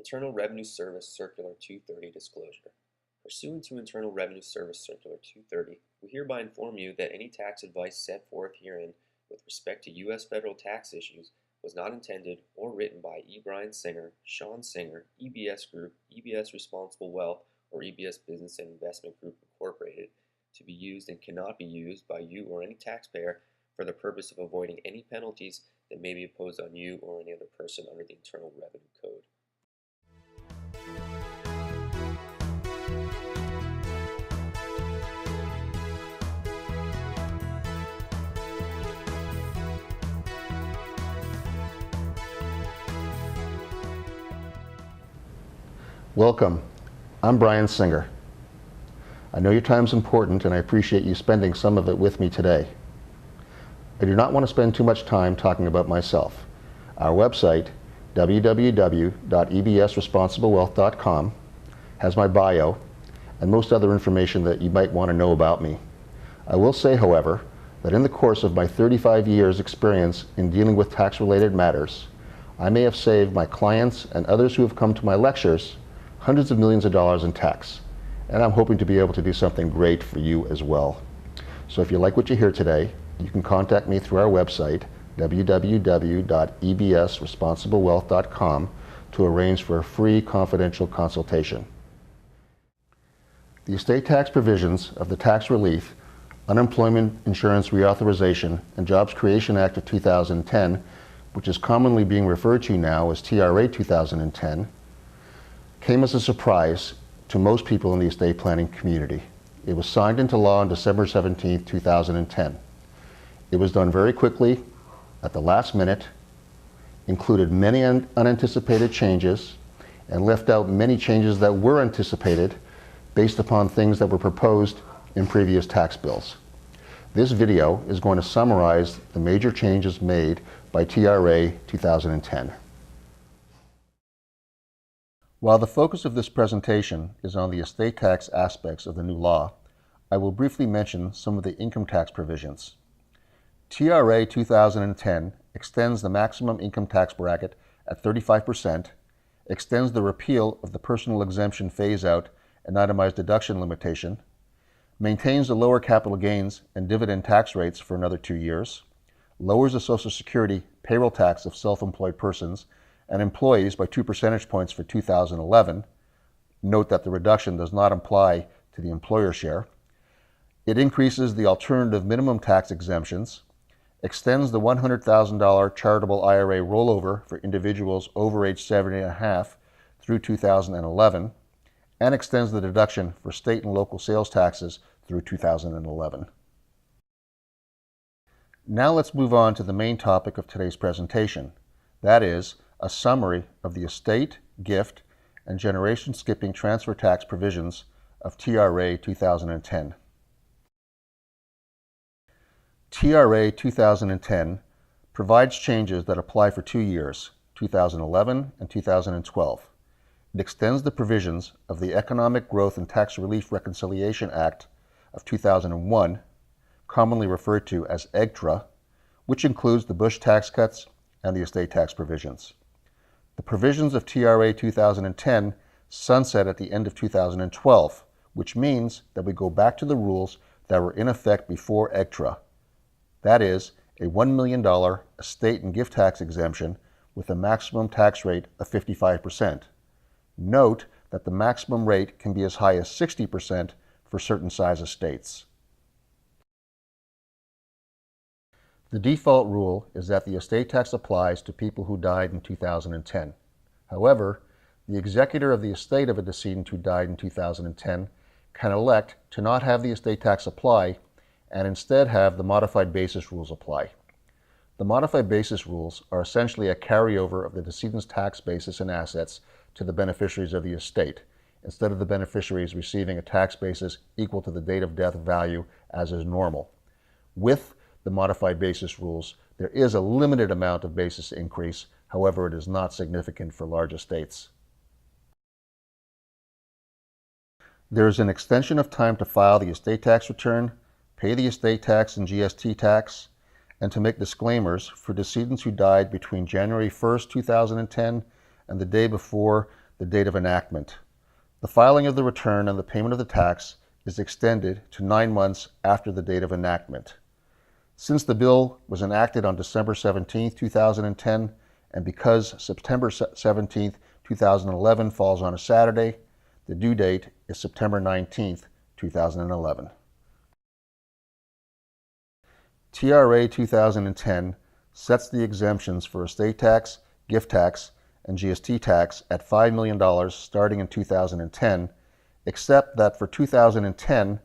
Internal Revenue Service Circular 230 Disclosure. Pursuant to Internal Revenue Service Circular 230, we hereby inform you that any tax advice set forth herein with respect to U.S. federal tax issues was not intended or written by E. Brian Singer, Sean Singer, EBS Group, EBS Responsible Wealth, or EBS Business and Investment Group Incorporated to be used and cannot be used by you or any taxpayer for the purpose of avoiding any penalties that may be imposed on you or any other person under the Internal Revenue Code. Welcome. I'm Brian Singer. I know your time's important and I appreciate you spending some of it with me today. I do not want to spend too much time talking about myself. Our website, www.ebsresponsiblewealth.com, has my bio and most other information that you might want to know about me. I will say, however, that in the course of my 35 years experience in dealing with tax-related matters, I may have saved my clients and others who have come to my lectures hundreds of millions of dollars in tax, and I'm hoping to be able to do something great for you as well. So if you like what you hear today, you can contact me through our website, www.ebsresponsiblewealth.com, to arrange for a free confidential consultation. The estate tax provisions of the Tax Relief, Unemployment Insurance Reauthorization, and Jobs Creation Act of 2010, which is commonly being referred to now as TRA 2010, came as a surprise to most people in the estate planning community. It was signed into law on December 17, 2010. It was done very quickly, at the last minute, included many unanticipated changes, and left out many changes that were anticipated based upon things that were proposed in previous tax bills. This video is going to summarize the major changes made by TRA 2010. While the focus of this presentation is on the estate tax aspects of the new law, I will briefly mention some of the income tax provisions. TRA 2010 extends the maximum income tax bracket at 35%, extends the repeal of the personal exemption phase-out and itemized deduction limitation, maintains the lower capital gains and dividend tax rates for another 2 years, lowers the Social Security payroll tax of self-employed persons and employees by 2 percentage points for 2011. Note that the reduction does not apply to the employer share. It increases the alternative minimum tax exemptions, extends the $100,000 charitable IRA rollover for individuals over age 70.5 through 2011, and extends the deduction for state and local sales taxes through 2011. Now let's move on to the main topic of today's presentation. That is, a summary of the estate, gift, and generation skipping transfer tax provisions of TRA 2010. TRA 2010 provides changes that apply for 2 years, 2011 and 2012. It extends the provisions of the Economic Growth and Tax Relief Reconciliation Act of 2001, commonly referred to as EGTRA, which includes the Bush tax cuts and the estate tax provisions. The provisions of TRA 2010 sunset at the end of 2012, which means that we go back to the rules that were in effect before EGTRA. That is, a $1 million estate and gift tax exemption with a maximum tax rate of 55%. Note that the maximum rate can be as high as 60% for certain size estates. The default rule is that the estate tax applies to people who died in 2010. However, the executor of the estate of a decedent who died in 2010 can elect to not have the estate tax apply and instead have the modified basis rules apply. The modified basis rules are essentially a carryover of the decedent's tax basis and assets to the beneficiaries of the estate, instead of the beneficiaries receiving a tax basis equal to the date of death value as is normal. With the modified basis rules, there is a limited amount of basis increase. However, it is not significant for large estates. There is an extension of time to file the estate tax return, pay the estate tax and GST tax, and to make disclaimers for decedents who died between January 1st, 2010 and the day before the date of enactment. The filing of the return and the payment of the tax is extended to 9 months after the date of enactment. Since the bill was enacted on December 17, 2010, and because September 17, 2011 falls on a Saturday, the due date is September 19, 2011. TRA 2010 sets the exemptions for estate tax, gift tax, and GST tax at $5 million starting in 2010, except that for 2010,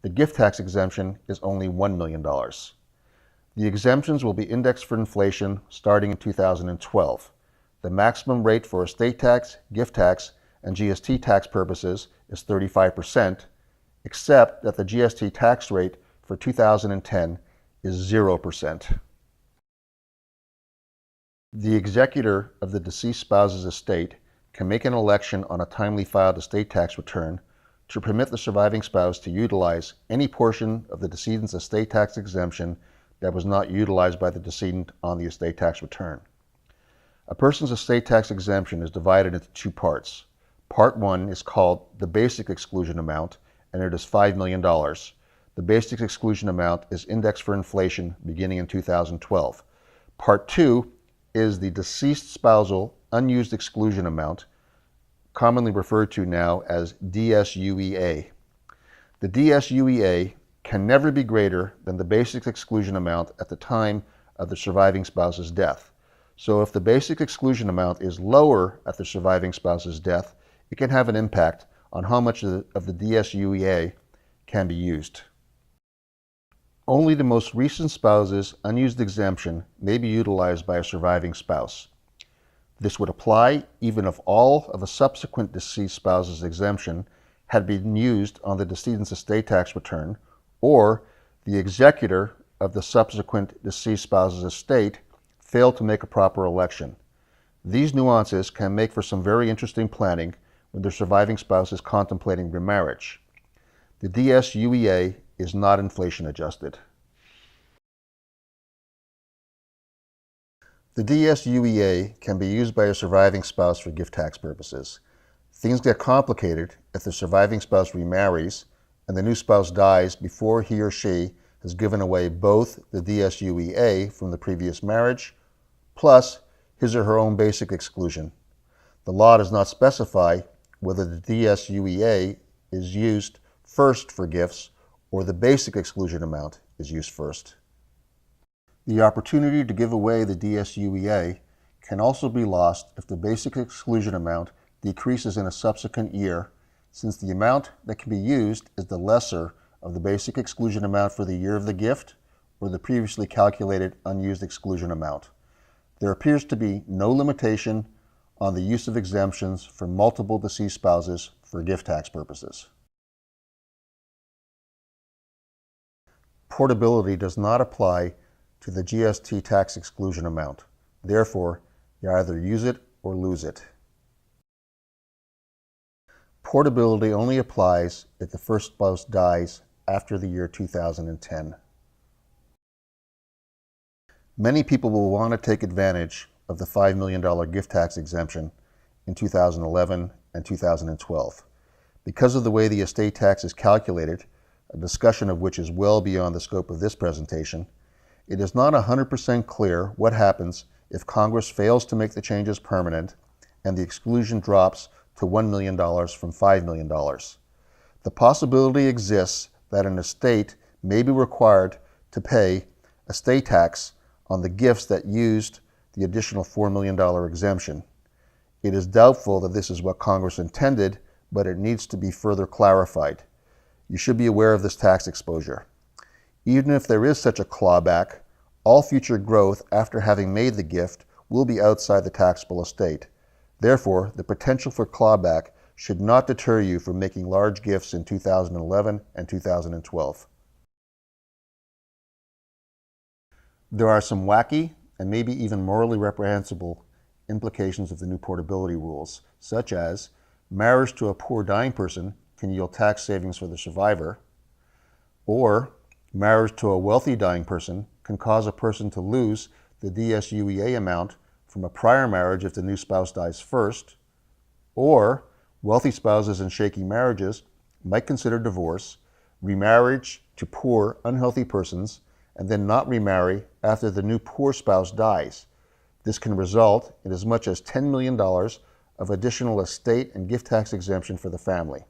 the gift tax exemption is only $1 million. The exemptions will be indexed for inflation starting in 2012. The maximum rate for estate tax, gift tax, and GST tax purposes is 35%, except that the GST tax rate for 2010 is 0%. The executor of the deceased spouse's estate can make an election on a timely filed estate tax return to permit the surviving spouse to utilize any portion of the decedent's estate tax exemption that was not utilized by the decedent on the estate tax return. A person's estate tax exemption is divided into 2 parts. Part 1 is called the basic exclusion amount, and it is $5 million. The basic exclusion amount is indexed for inflation beginning in 2012. Part 2 is the deceased spousal unused exclusion amount, commonly referred to now as DSUEA. The DSUEA can never be greater than the basic exclusion amount at the time of the surviving spouse's death. So if the basic exclusion amount is lower at the surviving spouse's death, it can have an impact on how much of the DSUEA can be used. Only the most recent spouse's unused exemption may be utilized by a surviving spouse. This would apply even if all of a subsequent deceased spouse's exemption had been used on the decedent's estate tax return, or the executor of the subsequent deceased spouse's estate failed to make a proper election. These nuances can make for some very interesting planning when the surviving spouse is contemplating remarriage. The DSUEA is not inflation adjusted. The DSUEA can be used by a surviving spouse for gift tax purposes. Things get complicated if the surviving spouse remarries and the new spouse dies before he or she has given away both the DSUEA from the previous marriage, plus his or her own basic exclusion. The law does not specify whether the DSUEA is used first for gifts or the basic exclusion amount is used first. The opportunity to give away the DSUEA can also be lost if the basic exclusion amount decreases in a subsequent year, since the amount that can be used is the lesser of the basic exclusion amount for the year of the gift or the previously calculated unused exclusion amount. There appears to be no limitation on the use of exemptions for multiple deceased spouses for gift tax purposes. Portability does not apply to the GST tax exclusion amount. Therefore, you either use it or lose it. Portability only applies if the first spouse dies after the year 2010. Many people will want to take advantage of the $5 million gift tax exemption in 2011 and 2012. Because of the way the estate tax is calculated, a discussion of which is well beyond the scope of this presentation, it is not 100% clear what happens if Congress fails to make the changes permanent and the exclusion drops to $1 million from $5 million. The possibility exists that an estate may be required to pay estate tax on the gifts that used the additional $4 million exemption. It is doubtful that this is what Congress intended, but it needs to be further clarified. You should be aware of this tax exposure. Even if there is such a clawback, all future growth after having made the gift will be outside the taxable estate. Therefore, the potential for clawback should not deter you from making large gifts in 2011 and 2012. There are some wacky and maybe even morally reprehensible implications of the new portability rules, such as marriage to a poor dying person can yield tax savings for the survivor, or marriage to a wealthy dying person can cause a person to lose the DSUEA amount from a prior marriage if the new spouse dies first, Or wealthy spouses in shaky marriages might consider divorce, remarriage to poor, unhealthy persons, and then not remarry after the new poor spouse dies. This can result in as much as $10 million of additional estate and gift tax exemption for the family.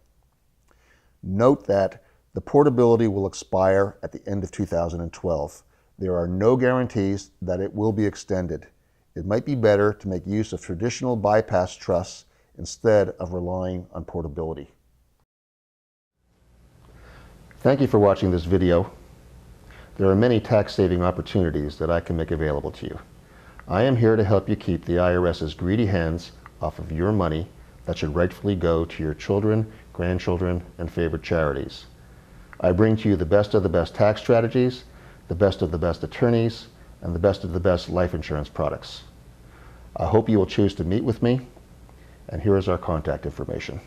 Note that the portability will expire at the end of 2012. There are no guarantees that it will be extended. It might be better to make use of traditional bypass trusts instead of relying on portability. Thank you for watching this video. There are many tax-saving opportunities that I can make available to you. I am here to help you keep the IRS's greedy hands off of your money that should rightfully go to your children, grandchildren, and favorite charities. I bring to you the best of the best tax strategies, the best of the best attorneys, and the best of the best life insurance products. I hope you will choose to meet with me, and here is our contact information.